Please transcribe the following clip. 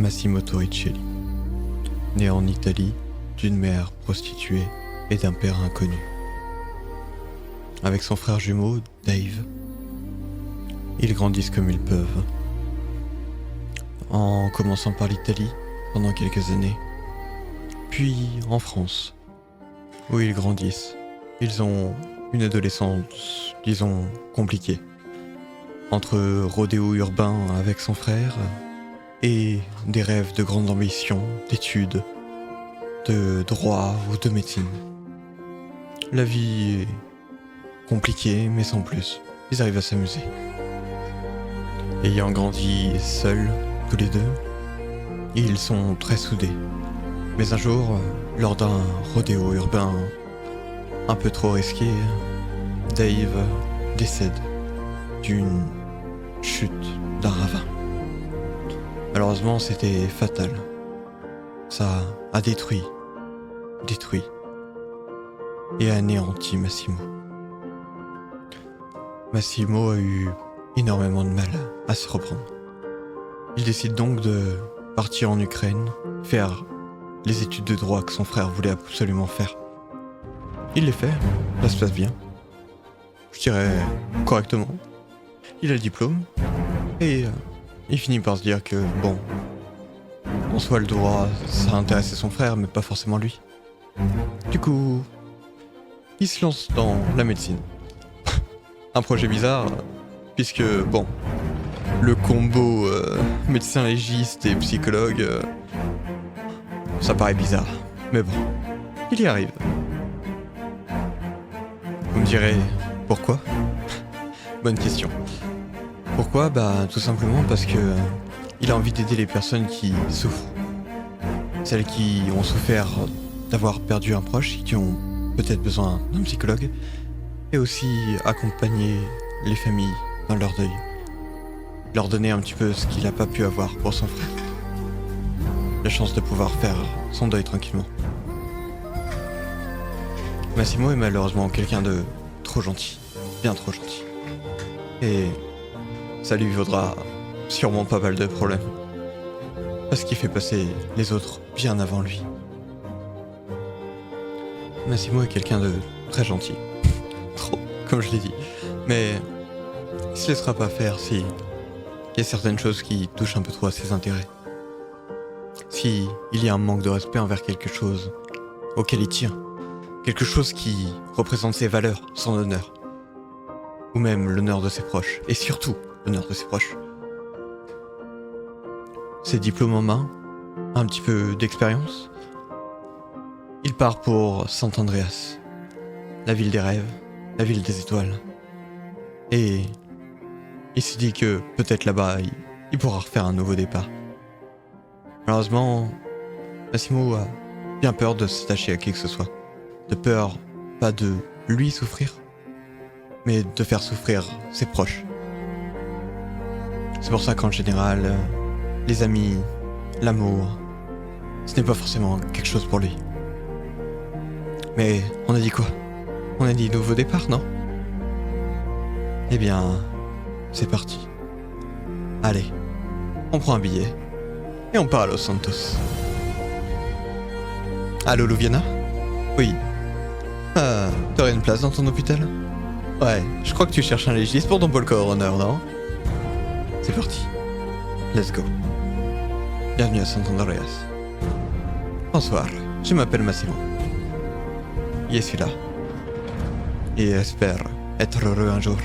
Massimo Torricelli, né en Italie d'une mère prostituée et d'un père inconnu. Avec son frère jumeau, Dave, ils grandissent comme ils peuvent, en commençant par l'Italie pendant quelques années, puis en France, où ils grandissent. Ils ont une adolescence, disons, compliquée, entre rodéo urbain avec son frère et des rêves de grandes ambitions, d'études, de droit ou de médecine. La vie est compliquée, mais sans plus. Ils arrivent à s'amuser. Ayant grandi seuls, tous les deux, ils sont très soudés. Mais un jour, lors d'un rodéo urbain un peu trop risqué, Dave décède d'une chute d'un ravin. Malheureusement, c'était fatal. Ça a détruit et anéanti Massimo. Massimo a eu énormément de mal à se reprendre. Il décide donc de partir en Ukraine, faire les études de droit que son frère voulait absolument faire. Il les fait, ça se passe bien. Je dirais correctement. Il a le diplôme et il finit par se dire que bon, en soi le droit ça intéressait son frère mais pas forcément lui. Du coup, il se lance dans la médecine. Un projet bizarre puisque bon, le combo médecin légiste et psychologue, ça paraît bizarre, mais bon, il y arrive. Vous me direz pourquoi? Bonne question. Pourquoi? Bah tout simplement parce que il a envie d'aider les personnes qui souffrent. Celles qui ont souffert d'avoir perdu un proche, qui ont peut-être besoin d'un psychologue, et aussi accompagner les familles dans leur deuil. Leur donner un petit peu ce qu'il n'a pas pu avoir pour son frère. La chance de pouvoir faire son deuil tranquillement. Massimo est malheureusement quelqu'un de trop gentil, bien trop gentil. Et ça lui vaudra sûrement pas mal de problèmes. Parce qu'il fait passer les autres bien avant lui. Massimo est quelqu'un de très gentil. Trop, comme je l'ai dit. Mais il se laissera pas faire si il y a certaines choses qui touchent un peu trop à ses intérêts. Si il y a un manque de respect envers quelque chose auquel il tient. Quelque chose qui représente ses valeurs, son honneur. Ou même l'honneur de ses proches. Et surtout, l'honneur de ses proches. Ses diplômes en main, un petit peu d'expérience. Il part pour Sant Andreas, la ville des rêves, la ville des étoiles. Et il s'est dit que peut-être là-bas, il pourra refaire un nouveau départ. Malheureusement, Massimo a bien peur de s'attacher à qui que ce soit. De peur, pas de lui souffrir, mais de faire souffrir ses proches. C'est pour ça qu'en général, les amis, l'amour, ce n'est pas forcément quelque chose pour lui. Mais on a dit quoi? On a dit nouveau départ, non? Eh bien, c'est parti. Allez, on prend un billet et on part à Los Santos. Allô, Louviana? Oui. T'aurais une place dans ton hôpital? Ouais, je crois que tu cherches un légiste pour ton pôle coroner, non? C'est parti. Let's go. Bienvenue à Sant Andreas. Bonsoir, je m'appelle Massimo. Je suis là. Et espère être heureux un jour.